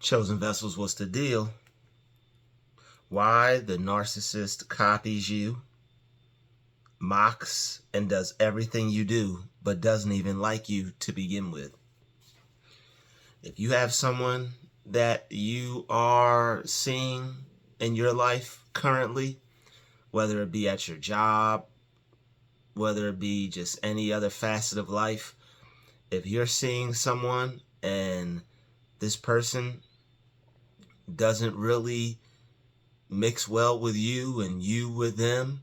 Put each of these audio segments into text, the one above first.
Chosen vessels, what's the deal? Why the narcissist copies you, mocks, and does everything you do, but doesn't even like you to begin with. If you have someone that you are seeing in your life currently, whether it be at your job, whether it be just any other facet of life, if you're seeing someone and this person doesn't really mix well with you and you with them,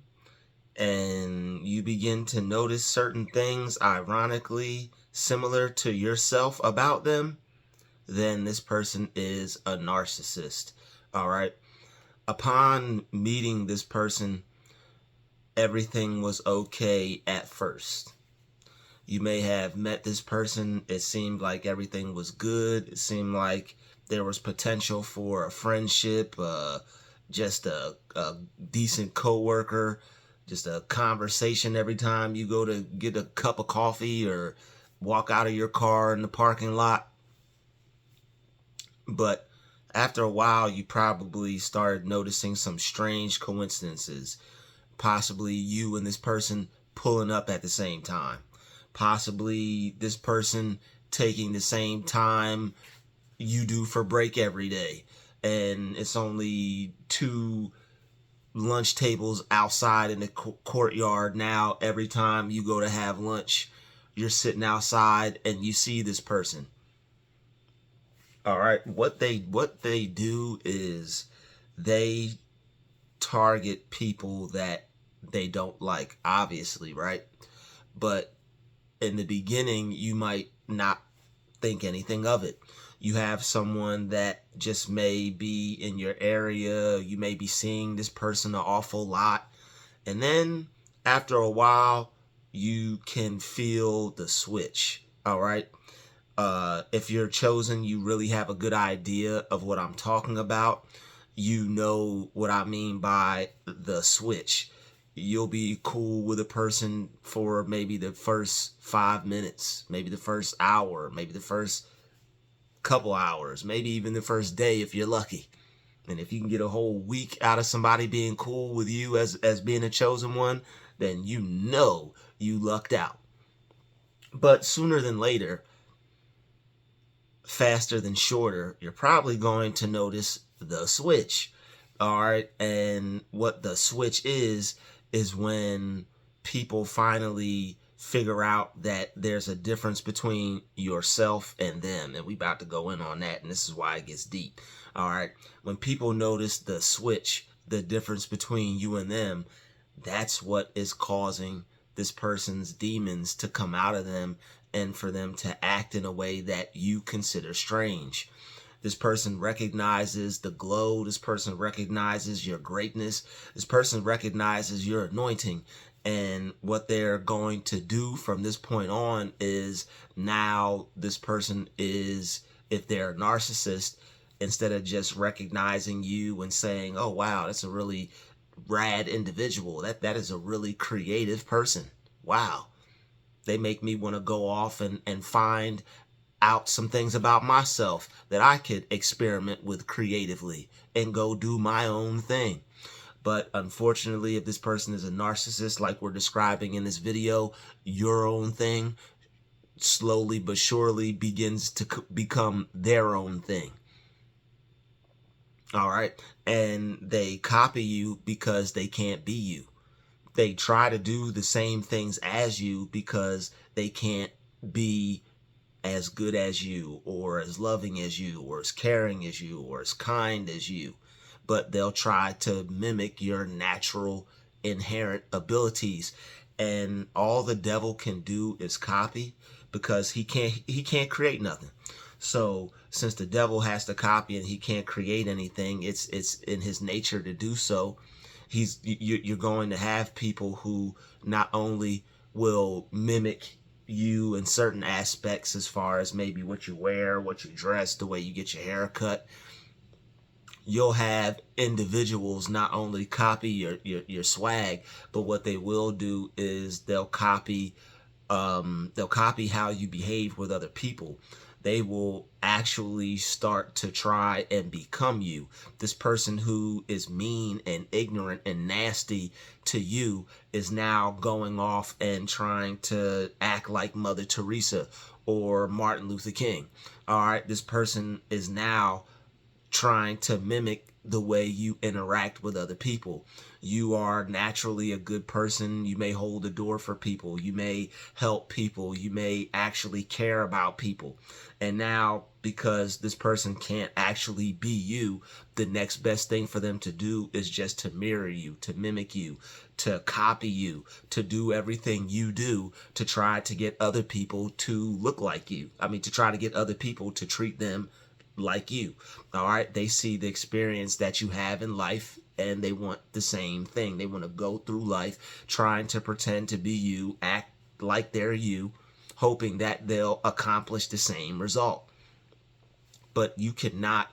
and you begin to notice certain things ironically similar to yourself about them, then this person is a narcissist. All right. Upon meeting this person, everything was okay at first. You may have met this person, it seemed like everything was good. It seemed like there was potential for a friendship, just a decent coworker, just a conversation every time you go to get a cup of coffee or walk out of your car in the parking lot. But after a while, you probably started noticing some strange coincidences. Possibly you and this person pulling up at the same time. Possibly this person taking the same time you do for break every day. And it's only 2 lunch tables outside in the courtyard now. Every time you go to have lunch, you're sitting outside and you see this person. All right, what they do is they target people that they don't like, obviously, right? But in the beginning, you might not think anything of it. You have someone that just may be in your area. You may be seeing this person an awful lot. And then after a while, you can feel the switch. All right. If you're chosen, you really have a good idea of what I'm talking about. You know what I mean by the switch. You'll be cool with a person for maybe the first 5 minutes, maybe the first hour, maybe the first couple hours, maybe even the first day if you're lucky. And if you can get a whole week out of somebody being cool with you as being a chosen one, then you know you lucked out. But sooner than later, faster than shorter, you're probably going to notice the switch. All right. And what the switch is when people finally figure out that there's a difference between yourself and them. And we about to go in on that. And this is why it gets deep. All right. When people notice the switch, the difference between you and them, that's what is causing this person's demons to come out of them and for them to act in a way that you consider strange. This person recognizes the glow. This person recognizes your greatness. This person recognizes your anointing. And what they're going to do from this point on is now this person is, if they're a narcissist, instead of just recognizing you and saying, oh, wow, that's a really rad individual. That is a really creative person. Wow. They make me want to go off and find out some things about myself that I could experiment with creatively and go do my own thing. But unfortunately, if this person is a narcissist, like we're describing in this video, your own thing slowly but surely begins to become their own thing. All right. And they copy you because they can't be you. They try to do the same things as you because they can't be as good as you, or as loving as you, or as caring as you, or as kind as you. But they'll try to mimic your natural inherent abilities. And all the devil can do is copy, because he can't create nothing. So since the devil has to copy and he can't create anything, it's in his nature to do so. You're going to have people who not only will mimic you in certain aspects, as far as maybe what you wear, what you dress, the way you get your hair cut. You'll have individuals not only copy your swag, but what they will do is they'll copy how you behave with other people. they will actually start to try and become you. This person who is mean and ignorant and nasty to you is now going off and trying to act like Mother Teresa or Martin Luther King. All right, this person is now trying to mimic the way you interact with other people. You are naturally a good person. You may hold the door for people. You may help people. You may actually care about people. And now, because this person can't actually be you, the next best thing for them to do is just to mirror you, to mimic you, to copy you, to do everything you do to try to get other people to look like you. I mean, to try to get other people to treat them like you. All right, they see the experience that you have in life and they want the same thing. They want to go through life trying to pretend to be you, act like they're you, hoping that they'll accomplish the same result. But you cannot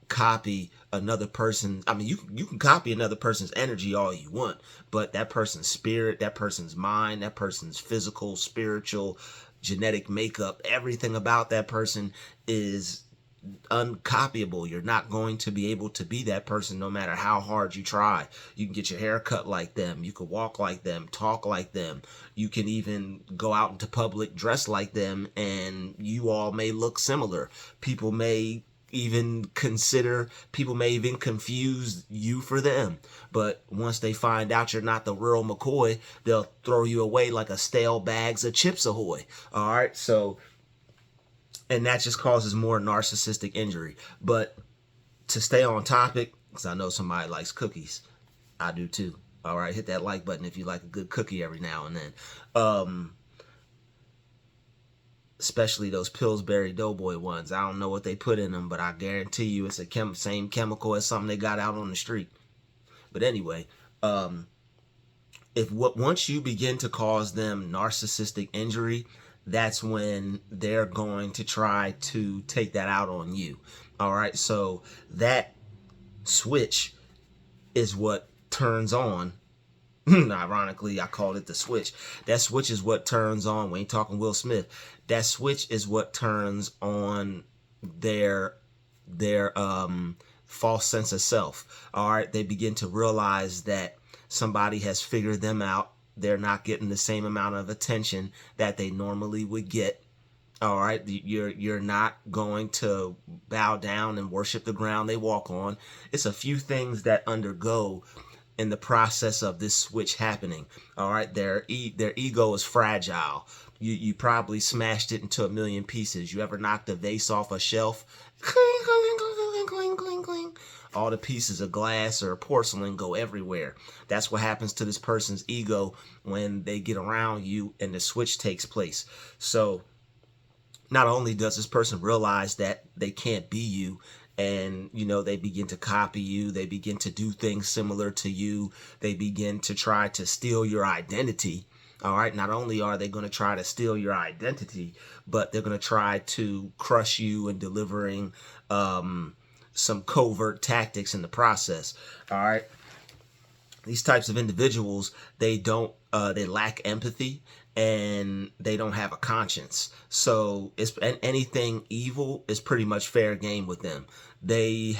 copy another person. I mean, you can copy another person's energy all you want, but that person's spirit, that person's mind, that person's physical, spiritual, genetic makeup, everything about that person is uncopyable. You're not going to be able to be that person no matter how hard you try. You can get your hair cut like them. You can walk like them, talk like them. You can even go out into public dressed like them, and you all may look similar. People may even confuse you for them. But once they find out you're not the real McCoy, they'll throw you away like a stale bags of Chips Ahoy. All right, so and that just causes more narcissistic injury. But to stay on topic, because I know somebody likes cookies, I do too. All right, hit that like button if you like a good cookie every now and then. Especially those Pillsbury Doughboy ones. I don't know what they put in them, but I guarantee you it's a same chemical as something they got out on the street. But anyway, once you begin to cause them narcissistic injury, that's when they're going to try to take that out on you. All right, so that switch is what turns on. Ironically, I called it the switch. That switch is what turns on. We ain't talking Will Smith. That switch is what turns on their false sense of self. All right, they begin to realize that somebody has figured them out. They're not getting the same amount of attention that they normally would get. All right, you're not going to bow down and worship the ground they walk on. It's a few things that undergo in the process of this switch happening. All right, their ego is fragile. You probably smashed it into a million pieces. You ever knocked a vase off a shelf? Cling, cling, cling, cling, cling, cling. All the pieces of glass or porcelain go everywhere. That's what happens to this person's ego when they get around you and the switch takes place. So not only does this person realize that they can't be you, and they begin to copy you, they begin to do things similar to you, they begin to try to steal your identity. All right, not only are they going to try to steal your identity, but they're going to try to crush you and delivering some covert tactics in the process. All right, these types of individuals, they lack empathy and they don't have a conscience. So anything evil is pretty much fair game with them. They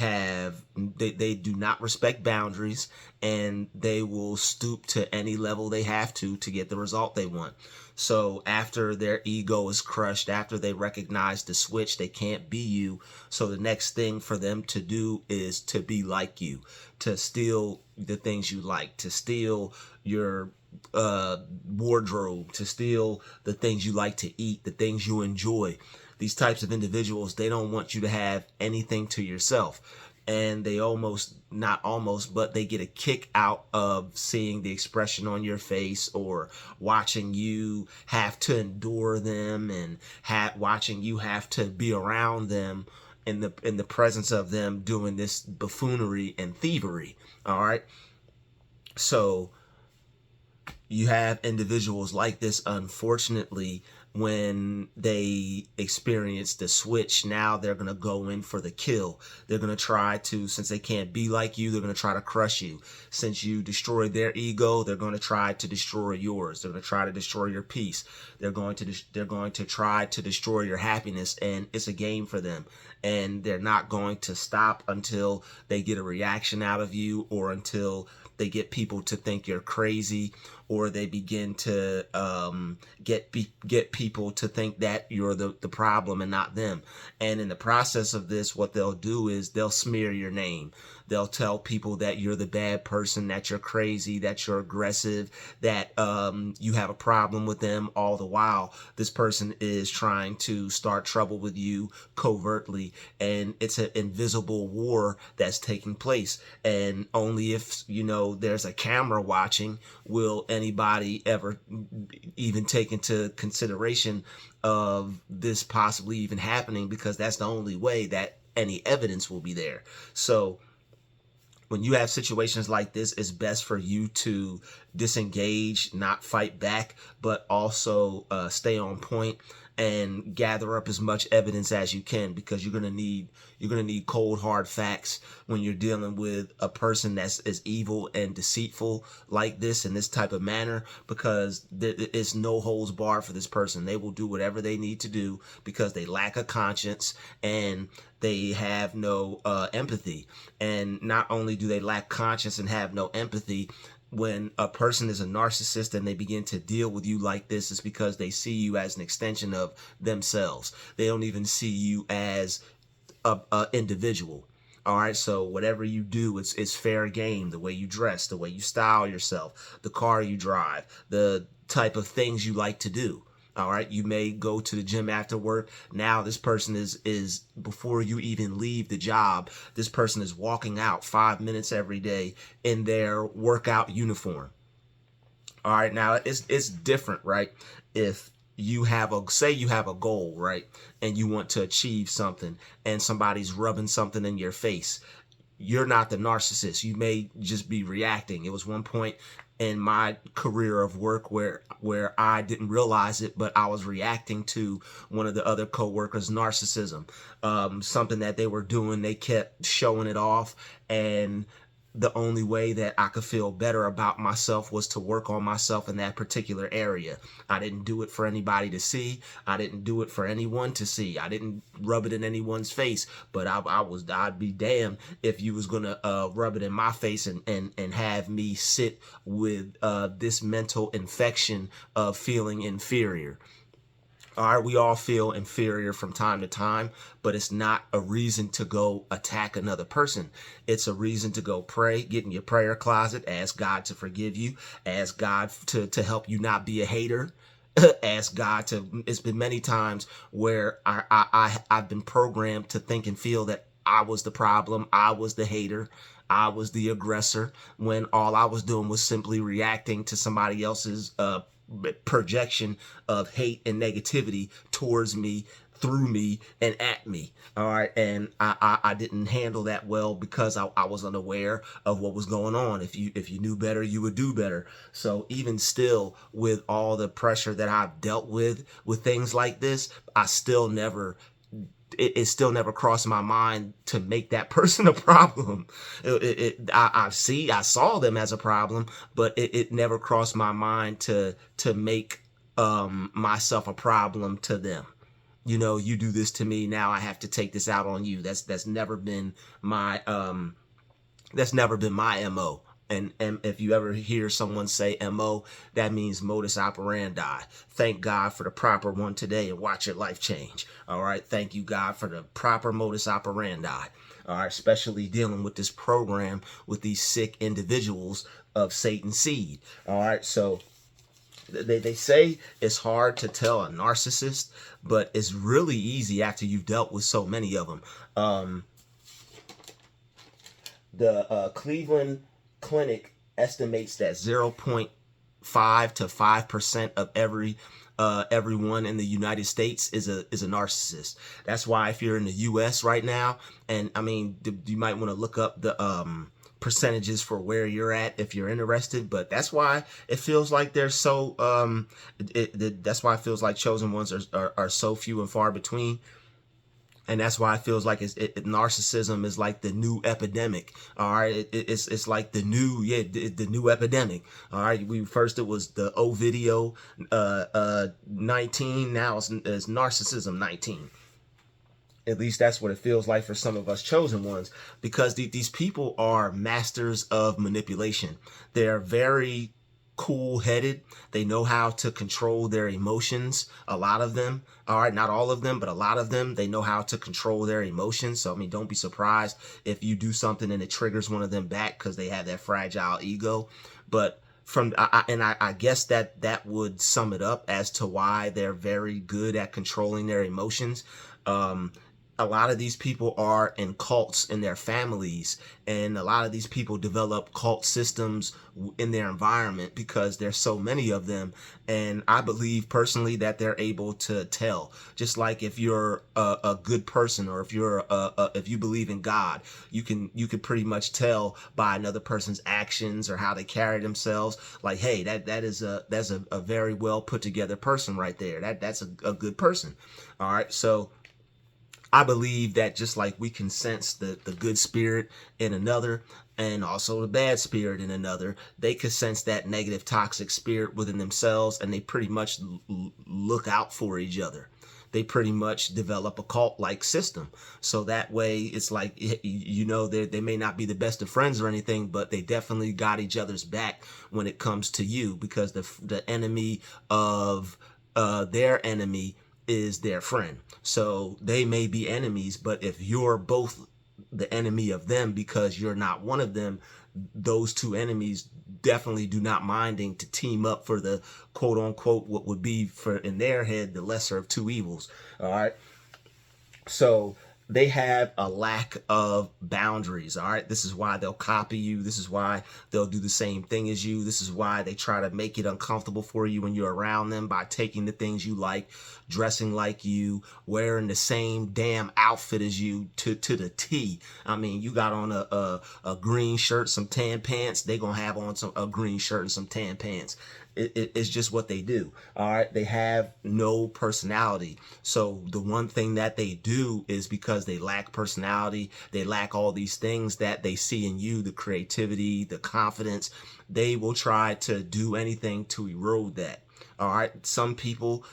do not respect boundaries, and they will stoop to any level they have to get the result they want. So after their ego is crushed, after they recognize the switch, they can't be you. So the next thing for them to do is to be like you, to steal the things you like, to steal your wardrobe, to steal the things you like to eat, the things you enjoy. These types of individuals, they don't want you to have anything to yourself. And they but they get a kick out of seeing the expression on your face, or watching you have to endure them, and watching you have to be around them in the presence of them doing this buffoonery and thievery. All right. So you have individuals like this, unfortunately, when they experience the switch, now they're going to go in for the kill. They're going to try to, since they can't be like you, they're going to try to crush you. Since you destroyed their ego, they're going to try to destroy yours. They're going to try to destroy your peace. They're going to try to destroy your happiness, and it's a game for them. And they're not going to stop until they get a reaction out of you, or until they get people to think you're crazy, or they begin to get people to think that you're the problem and not them. And in the process of this, what they'll do is they'll smear your name. They'll tell people that you're the bad person, that you're crazy, that you're aggressive, that you have a problem with them. All the while, this person is trying to start trouble with you covertly, and it's an invisible war that's taking place. And only if, there's a camera watching will anybody ever even take into consideration of this possibly even happening, because that's the only way that any evidence will be there. So when you have situations like this, it's best for you to disengage, not fight back, but also stay on point and gather up as much evidence as you can, because you're gonna need cold hard facts when you're dealing with a person that's as evil and deceitful like this, in this type of manner, because it's no holds barred for this person. They will do whatever they need to do because they lack a conscience and they have no empathy. And not only do they lack conscience and have no empathy, when a person is a narcissist and they begin to deal with you like this, it's because they see you as an extension of themselves. They don't even see you as a individual. All right, so whatever you do, it's fair game. The way you dress, the way you style yourself, the car you drive, the type of things you like to do. All right, you may go to the gym after work. Now this person is before you even leave the job, this person is walking out 5 minutes every day in their workout uniform. All right, now it's different, right? If you have say you have a goal, right, and you want to achieve something, and somebody's rubbing something in your face, you're not the narcissist. You may just be reacting. It was one point in my career of work where I didn't realize it, but I was reacting to one of the other coworkers' narcissism. Something that they were doing, they kept showing it off, and the only way that I could feel better about myself was to work on myself in that particular area. I didn't do it for anybody to see. I didn't do it for anyone to see. I didn't rub it in anyone's face, but I'd be damned if you was gonna rub it in my face and have me sit with this mental infection of feeling inferior. All right, we all feel inferior from time to time, but it's not a reason to go attack another person. It's a reason to go pray, get in your prayer closet, ask God to forgive you, ask God to help you not be a hater. Ask God to. It's been many times where I've been programmed to think and feel that I was the problem, I was the hater, I was the aggressor, when all I was doing was simply reacting to somebody else's projection of hate and negativity towards me, through me, and at me. All right, and I didn't handle that well because I was unaware of what was going on. If you knew better, you would do better. So even still, with all the pressure that I've dealt with things like this, I still never. It still never crossed my mind to make that person a problem. I saw them as a problem, but it never crossed my mind to make myself a problem to them. You do this to me, now I have to take this out on you. That's never been my MO. And if you ever hear someone say MO, that means modus operandi. Thank God for the proper one today and watch your life change. All right. Thank you, God, for the proper modus operandi. All right. Especially dealing with this program with these sick individuals of Satan's seed. All right. So they say it's hard to tell a narcissist, but it's really easy after you've dealt with so many of them. The Cleveland Clinic estimates that 0.5 to 5% of everyone in the United States is a narcissist. That's why if you're in the U.S. right now, and I mean, you might want to look up the percentages for where you're at if you're interested, but that's why it feels like they're so that's why it feels like chosen ones are so few and far between. And that's why it feels like narcissism is like the new epidemic. All right, it's like the new epidemic. All right, it was the Ovidio 19. Now it's narcissism 19. At least that's what it feels like for some of us chosen ones, because these people are masters of manipulation. They're very cool-headed. They know how to control their emotions. A lot of them, all right, not all of them, but a lot of them, they know how to control their emotions. So, I mean, don't be surprised if you do something and it triggers one of them back, because they have that fragile ego. But I guess that would sum it up as to why they're very good at controlling their emotions. A lot of these people are in cults in their families, and a lot of these people develop cult systems in their environment because there's so many of them. And I believe personally that they're able to tell, just like if you're a good person, or if you believe in God, you can pretty much tell by another person's actions or how they carry themselves, like, hey, that's a very well put together person right there. That's a good person. All right, so I believe that just like we can sense the good spirit in another and also the bad spirit in another, they can sense that negative toxic spirit within themselves, and they pretty much look out for each other. They pretty much develop a cult-like system. So that way it's like, they may not be the best of friends or anything, but they definitely got each other's back when it comes to you, because the enemy of their enemy is their friend. So they may be enemies, but if you're both the enemy of them because you're not one of them, those two enemies definitely do not minding to team up for the quote unquote what would be, for in their head, the lesser of two evils. All right, so they have a lack of boundaries. All right, this is why they'll copy you. This is why they'll do the same thing as you. This is why they try to make it uncomfortable for you when you're around them by taking the things you like, dressing like you, wearing the same damn outfit as you to the T. I mean, you got on a green shirt, some tan pants, they gonna have on a green shirt and some tan pants. It's just what they do. All right, they have no personality. So the one thing that they do is, because they lack personality, they lack all these things that they see in you, the creativity, the confidence, they will try to do anything to erode that. All right, some people,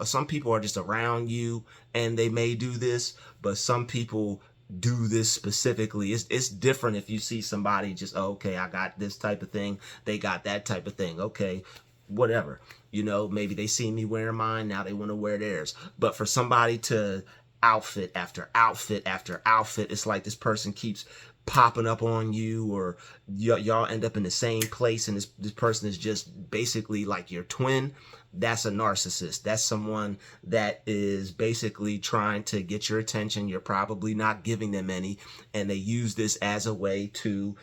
some people are just around you and they may do this, but some people do this specifically. It's different if you see somebody just, oh, okay, I got this type of thing, they got that type of thing, okay, whatever. Maybe they see me wearing mine, now they want to wear theirs. But for somebody to outfit after outfit after outfit, it's like this person keeps popping up on you, or y'all end up in the same place, and this person is just basically like your twin. That's a narcissist. That's someone that is basically trying to get your attention. You're probably not giving them any, and they use this as a way to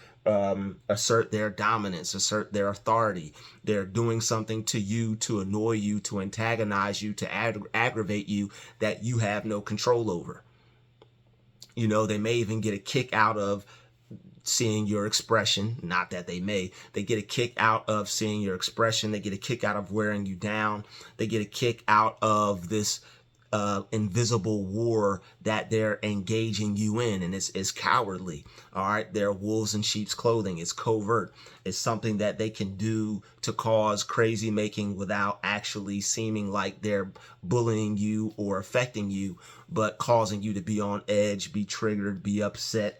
assert their dominance, assert their authority. They're doing something to you to annoy you, to antagonize you, to aggravate you, that you have no control over. They may even get a kick out of seeing your expression. Not that they get a kick out of seeing your expression. They get a kick out of wearing you down. They get a kick out of this invisible war that they're engaging you in, and it's cowardly. All right, they're wolves in sheep's clothing. It's covert. It's something that they can do to cause crazy making without actually seeming like they're bullying you or affecting you, but causing you to be on edge, be triggered, be upset.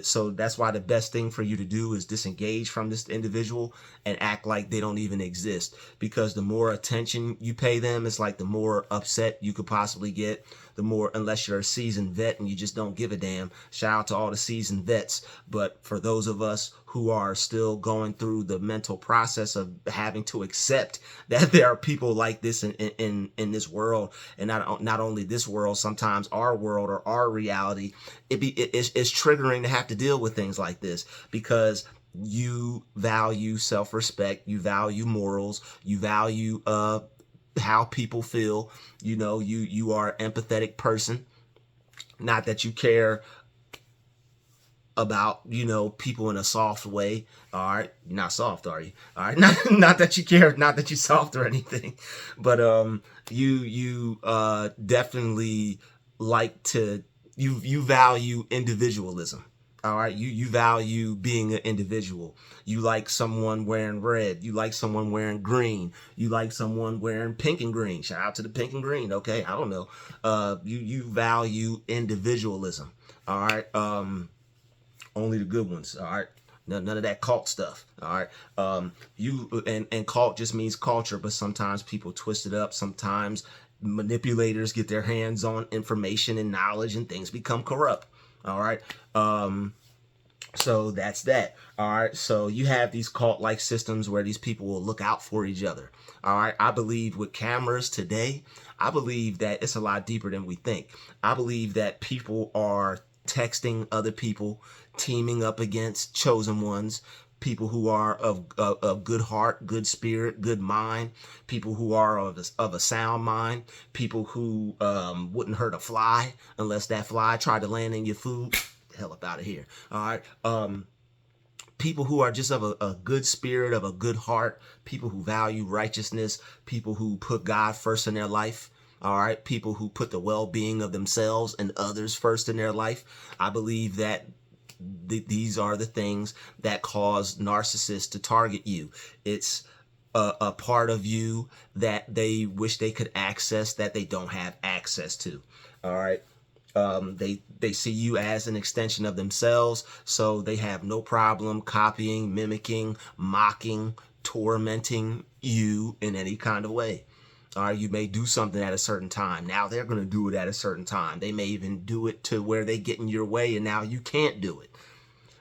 So that's why the best thing for you to do is disengage from this individual and act like they don't even exist, because the more attention you pay them, it's like the more upset you could possibly get. The more, unless you're a seasoned vet and you just don't give a damn. Shout out to all the seasoned vets. But for those of us who are still going through the mental process of having to accept that there are people like this in this world, and not only this world, sometimes our world or our reality, it's triggering to have to deal with things like this, because you value self-respect, you value morals, you value how people feel. You are an empathetic person. Not that you care about, you know, people in a soft way. All right, you're not soft, are you? All right, not that you care, not that you soft or anything, but you definitely like to you value individualism. All right, you value being an individual. You like someone wearing red. You like someone wearing green. You like someone wearing pink and green. Shout out to the pink and green. Okay, I don't know. You value individualism. All right. Only the good ones. All right. None of that cult stuff. All right. You and cult just means culture, but sometimes people twist it up. Sometimes manipulators get their hands on information and knowledge, and things become corrupt. All right. So that's that. All right. So you have these cult-like systems where these people will look out for each other. All right. I believe with cameras today, I believe that it's a lot deeper than we think. I believe that people are texting other people, teaming up against chosen ones, people who are of good heart, good spirit, good mind, people who are of a sound mind, people who wouldn't hurt a fly unless that fly tried to land in your food. Hell up out of here. All right. People who are just of a good spirit, of a good heart, people who value righteousness, people who put God first in their life. All right. People who put the well-being of themselves and others first in their life. I believe that these are the things that cause narcissists to target you. It's a part of you that they wish they could access that they don't have access to. All right. They see you as an extension of themselves, so they have no problem copying, mimicking, mocking, tormenting you in any kind of way. All right, you may do something at a certain time. Now they're going to do it at a certain time. They may even do it to where they get in your way and now you can't do it.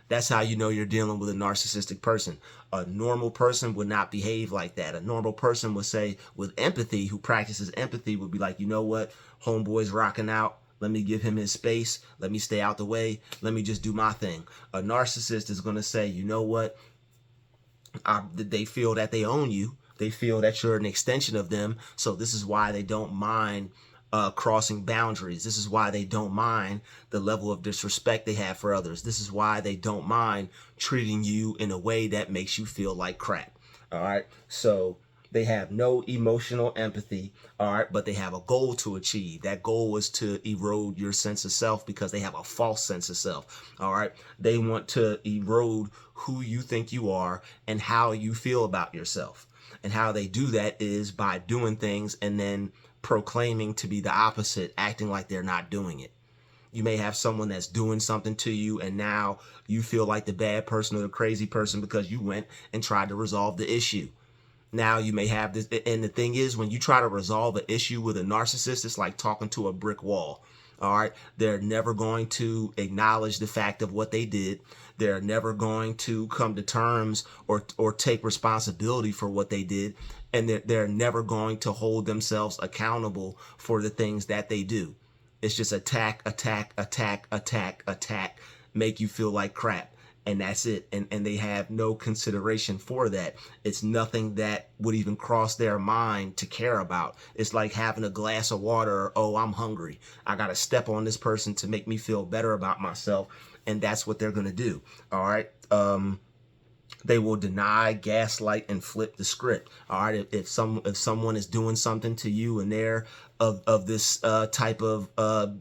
That's how you know you're dealing with a narcissistic person. A normal person would not behave like that. A normal person would say, with empathy, who practices empathy, would be like, you know what? Homeboy's rocking out. Let me give him his space. Let me stay out the way. Let me just do my thing. A narcissist is going to say, you know what? They feel that they own you. They feel that you're an extension of them. So this is why they don't mind crossing boundaries. This is why they don't mind the level of disrespect they have for others. This is why they don't mind treating you in a way that makes you feel like crap. All right. So they have no emotional empathy. All right. But they have a goal to achieve. That goal is to erode your sense of self because they have a false sense of self. All right. They want to erode who you think you are and how you feel about yourself. And how they do that is by doing things and then proclaiming to be the opposite, acting like they're not doing it. You may have someone that's doing something to you and now you feel like the bad person or the crazy person because you went and tried to resolve the issue. Now you may have this, and the thing is, when you try to resolve an issue with a narcissist, it's like talking to a brick wall. All right. They're never going to acknowledge the fact of what they did. They're never going to come to terms or take responsibility for what they did. And they're never going to hold themselves accountable for the things that they do. It's just attack, attack, attack, attack, attack, make you feel like crap. And that's it. And they have no consideration for that. It's nothing that would even cross their mind to care about. It's like having a glass of water. Or, oh, I'm hungry. I got to step on this person to make me feel better about myself. And that's what they're going to do. All right. They will deny, gaslight, and flip the script. All right. If someone is doing something to you and they're of this type of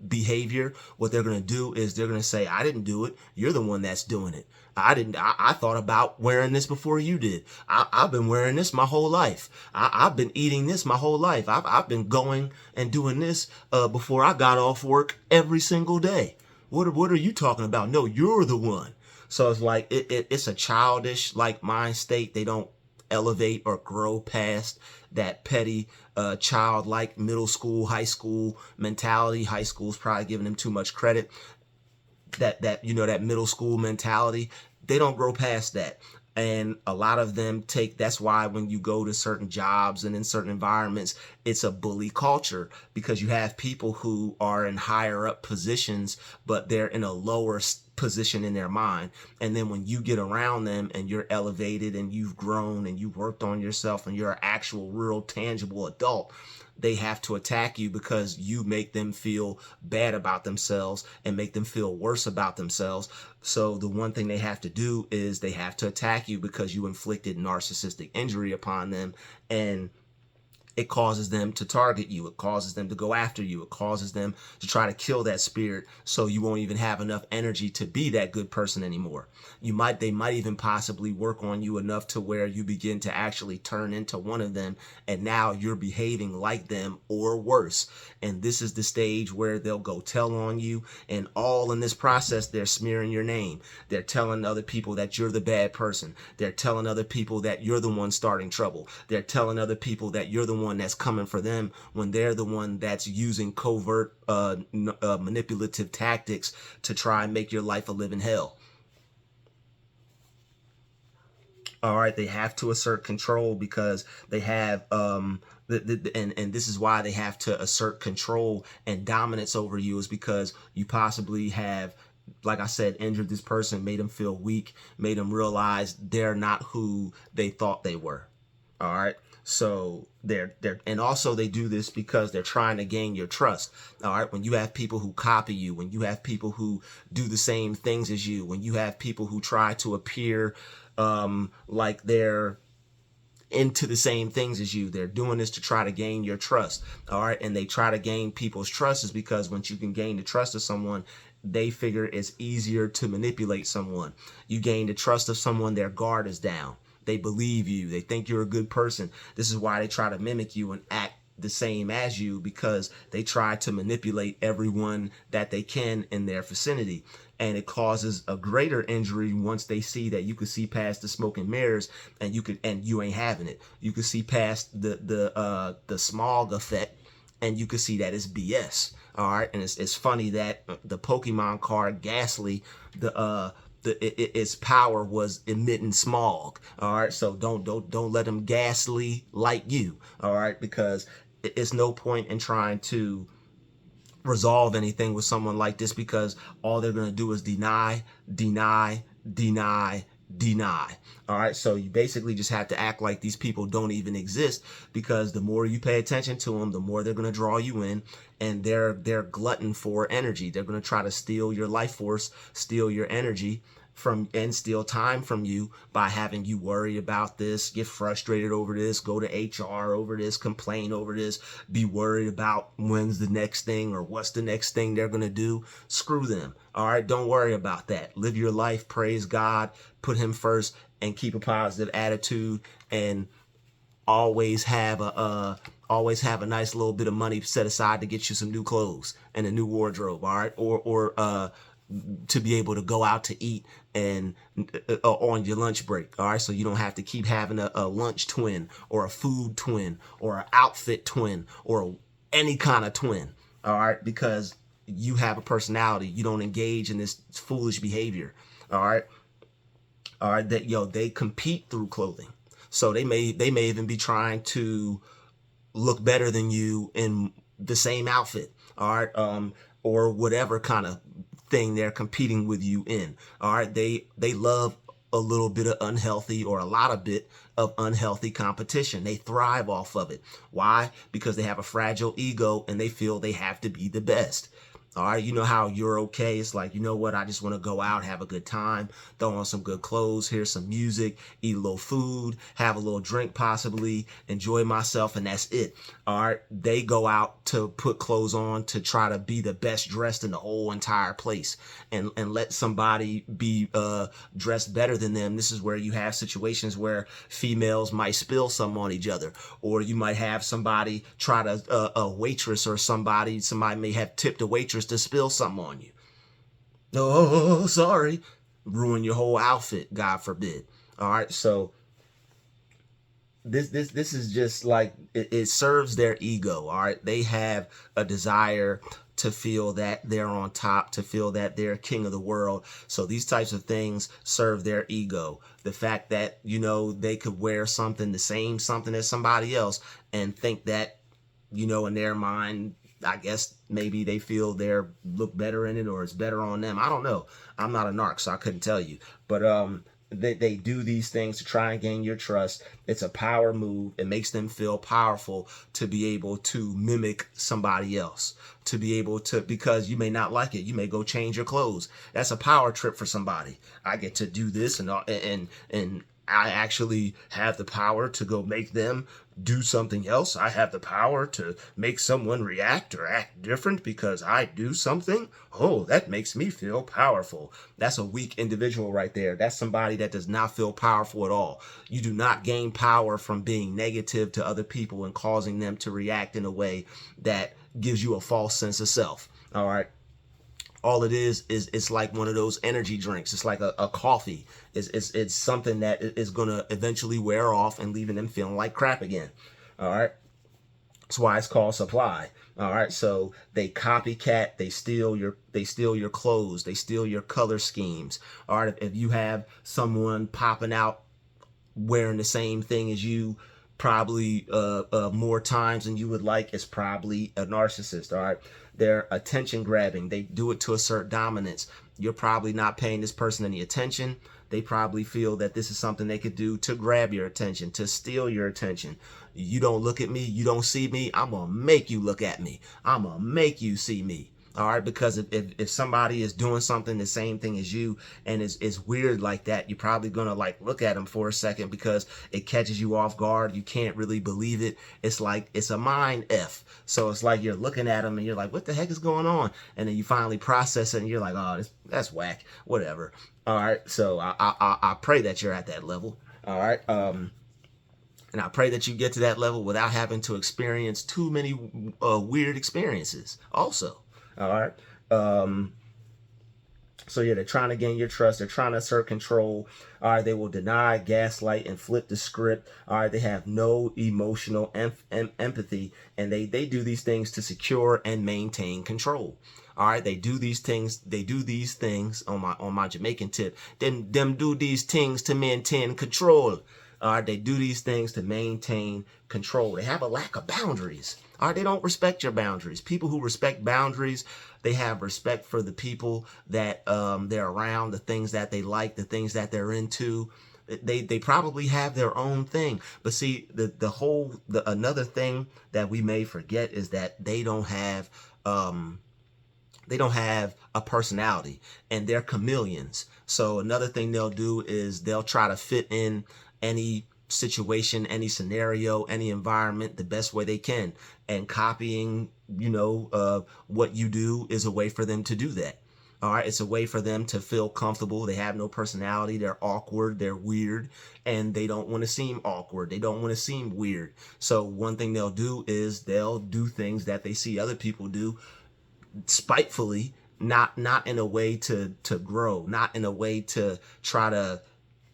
behavior, what they're going to do is they're going to say, I didn't do it. You're the one that's doing it. I thought about wearing this before you did. I've been wearing this my whole life. I've been eating this my whole life. I've been going and doing this before I got off work every single day. What are you talking about? No, you're the one. So it's like it's a childish like mind state. They don't elevate or grow past that petty childlike middle school, high school mentality. High school's probably giving them too much credit. That middle school mentality, they don't grow past that. And a lot of them that's why when you go to certain jobs and in certain environments, it's a bully culture because you have people who are in higher up positions, but they're in a lower position in their mind. And then when you get around them and you're elevated and you've grown and you've worked on yourself and you're an actual, real, tangible adult, they have to attack you because you make them feel bad about themselves and make them feel worse about themselves. So the one thing they have to do is they have to attack you because you inflicted narcissistic injury upon them, and it causes them to target you. It causes them to go after you. It causes them to try to kill that spirit, so you won't even have enough energy to be that good person anymore. They might even possibly work on you enough to where you begin to actually turn into one of them, and now you're behaving like them or worse. And this is the stage where they'll go tell on you, and all in this process, they're smearing your name. They're telling other people that you're the bad person. They're telling other people that you're the one starting trouble. They're telling other people that you're the one that's coming for them when they're the one that's using covert manipulative tactics to try and make your life a living hell. All right, they have to assert control because they have and this is why they have to assert control and dominance over you, is because you possibly have, like I said, injured this person, made them feel weak, made them realize they're not who they thought they were. All right. So and also they do this because they're trying to gain your trust. All right. When you have people who copy you, when you have people who do the same things as you, when you have people who try to appear like they're into the same things as you, they're doing this to try to gain your trust. All right. And they try to gain people's trust is because once you can gain the trust of someone, they figure it's easier to manipulate someone. You gain the trust of someone, their guard is down. They believe you. They think you're a good person. This is why they try to mimic you and act the same as you, because they try to manipulate everyone that they can in their vicinity. And it causes a greater injury once they see that you can see past the smoke and mirrors, and you ain't having it. You can see past the smog effect, and you can see that it's BS. All right. And it's funny that the Pokemon card Ghastly, its power was emitting smog. All right, so don't let them ghastly like you. All right, because it's no point in trying to resolve anything with someone like this, because all they're going to do is deny. All right, so you basically just have to act like these people don't even exist, because the more you pay attention to them, the more they're going to draw you in, and they're glutton for energy. They're going to try to steal your life force, steal your energy and steal time from you by having you worry about this, get frustrated over this, go to HR over this, complain over this, be worried about when's the next thing or what's the next thing they're going to do. Screw them. All right, don't worry about that. Live your life, praise God, put him first, and keep a positive attitude, and always have a nice little bit of money set aside to get you some new clothes and a new wardrobe. All right, or to be able to go out to eat and on your lunch break. All right, so you don't have to keep having a lunch twin or a food twin or an outfit twin or any kind of twin. All right, because you have a personality. You don't engage in this foolish behavior. All right, that they compete through clothing. So they may even be trying to look better than you in the same outfit. All right, or whatever kind of thing they're competing with you in. All right, they love a little bit of unhealthy, or a lot of bit of unhealthy competition. They thrive off of it. Why? Because they have a fragile ego and they feel they have to be the best. All right, you know how you're okay. It's like, you know what? I just want to go out, have a good time, throw on some good clothes, hear some music, eat a little food, have a little drink, possibly enjoy myself, and that's it. All right, they go out to put clothes on to try to be the best dressed in the whole entire place, and let somebody be dressed better than them. This is where you have situations where females might spill something on each other, or you might have somebody try to a waitress or somebody may have tipped a waitress to spill something on you. Oh, sorry. Ruin your whole outfit, God forbid. All right, so this is just like it serves their ego. All right, they have a desire to feel that they're on top, to feel that they're king of the world. So these types of things serve their ego. The fact that, they could wear something as somebody else and think that, in their mind, I guess maybe they feel they're look better in it or it's better on them. I don't know. I'm not a narc, so I couldn't tell you. But they do these things to try and gain your trust. It's a power move. It makes them feel powerful to be able to mimic somebody else, to be able to, because you may not like it. You may go change your clothes. That's a power trip for somebody. I get to do this and I actually have the power to go make them do something else. I have the power to make someone react or act different because I do something. Oh, that makes me feel powerful. That's a weak individual right there. That's somebody that does not feel powerful at all. You do not gain power from being negative to other people and causing them to react in a way that gives you a false sense of self. All right. All it is it's like one of those energy drinks. It's like a coffee. It's something that is going to eventually wear off and leaving them feeling like crap again. All right. That's why it's called supply. All right. So they copycat, they steal your clothes, they steal your color schemes. All right. If you have someone popping out wearing the same thing as you, probably more times than you would like, is probably a narcissist. All right. They're attention grabbing. They do it to assert dominance. You're probably not paying this person any attention. They probably feel that this is something they could do to grab your attention, to steal your attention. You don't look at me. You don't see me. I'm going to make you look at me. I'm going to make you see me. All right, because if somebody is doing something the same thing as you and it's weird like that, you're probably gonna like look at them for a second because it catches you off guard. You can't really believe it. It's like it's a mind F. So it's like you're looking at them and you're like, what the heck is going on? And then you finally process it and you're like, oh, that's whack. Whatever. All right. So I pray that you're at that level. All right. And I pray that you get to that level without having to experience too many weird experiences. Also. All right. So yeah, they're trying to gain your trust. They're trying to assert control. All right. They will deny, gaslight, and flip the script. All right. They have no emotional empathy, and they do these things to secure and maintain control. All right. They do these things. They do these things on my Jamaican tip. Them do these things to maintain control. All right. They do these things to maintain control. They have a lack of boundaries. All right, they don't respect your boundaries. People who respect boundaries, they have respect for the people that they're around, the things that they like, the things that they're into. They probably have their own thing. But see, another thing that we may forget is that they don't have a personality, and they're chameleons. So another thing they'll do is they'll try to fit in any situation, any scenario, any environment the best way they can, and copying what you do is a way for them to do that. All right, it's a way for them to feel comfortable. They have no personality. They're awkward. They're weird, and they don't want to seem awkward. They don't want to seem weird. So one thing they'll do is they'll do things that they see other people do spitefully, not in a way to grow, not in a way to try to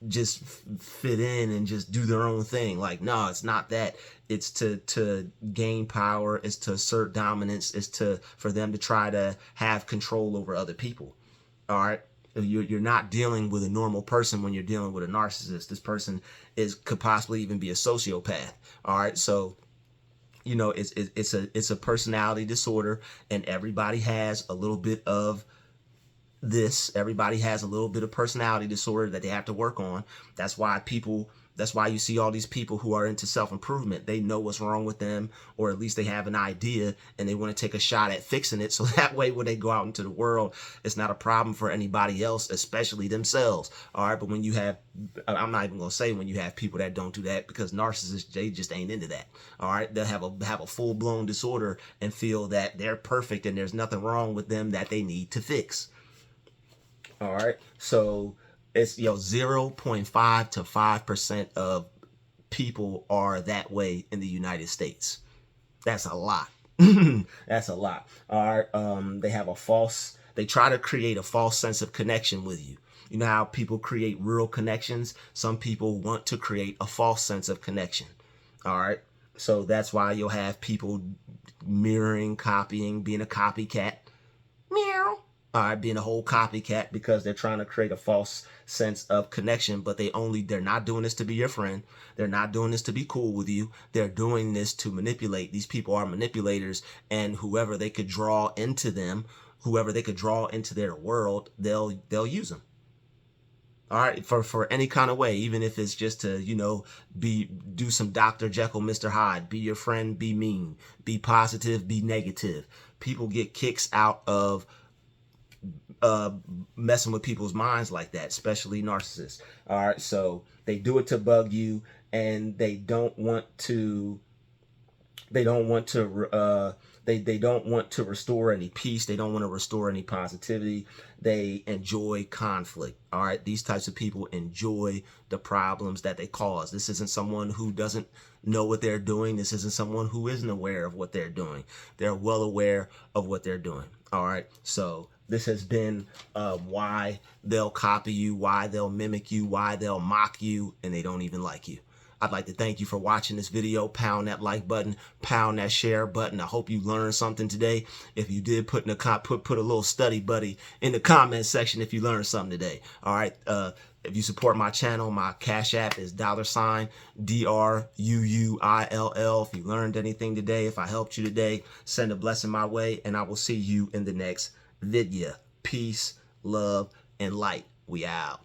just fit in and just do their own thing. Like, no, it's not that. It's to gain power. It's to assert dominance. It's for them to try to have control over other people. All right. You're not dealing with a normal person when you're dealing with a narcissist. This person could possibly even be a sociopath. All right. So, it's a personality disorder, and everybody has a little bit of this. Everybody has a little bit of personality disorder that they have to work on. That's why you see all these people who are into self-improvement. They know what's wrong with them, or at least they have an idea and they want to take a shot at fixing it. So that way, when they go out into the world, it's not a problem for anybody else, especially themselves. All right. But when you have, I'm not even going to say when you have people that don't do that, because narcissists, they just ain't into that. All right. They'll have a full blown disorder and feel that they're perfect and there's nothing wrong with them that they need to fix. All right. So it's 0.5 to 5% of people are that way in the United States. That's a lot. That's a lot. All right. They try to create a false sense of connection with you. You know how people create real connections? Some people want to create a false sense of connection. All right. So that's why you'll have people mirroring, copying, being a copycat. Meow. All right, being a whole copycat because they're trying to create a false sense of connection, but they're not doing this to be your friend. They're not doing this to be cool with you. They're doing this to manipulate. These people are manipulators, and whoever they could draw into them, whoever they could draw into their world, they'll use them. All right, for any kind of way, even if it's just to, do some Dr. Jekyll, Mr. Hyde, be your friend, be mean, be positive, be negative. People get kicks out of messing with people's minds like that, especially narcissists. All right, so they do it to bug you, and they don't want to they don't want to restore any peace. They don't want to restore any positivity. They enjoy conflict. All right, these types of people enjoy the problems that they cause. This isn't someone who doesn't know what they're doing. This isn't someone who isn't aware of what they're doing. They're well aware of what they're doing. All right, so this has been why they'll copy you, why they'll mimic you, why they'll mock you, and they don't even like you. I'd like to thank you for watching this video. Pound that like button, pound that share button. I hope you learned something today. If you did, put a little study buddy in the comment section if you learned something today. All right. If you support my channel, my Cash App is $DRUUILL. If you learned anything today, if I helped you today, send a blessing my way, and I will see you in the next video. Peace, love, and light. We out.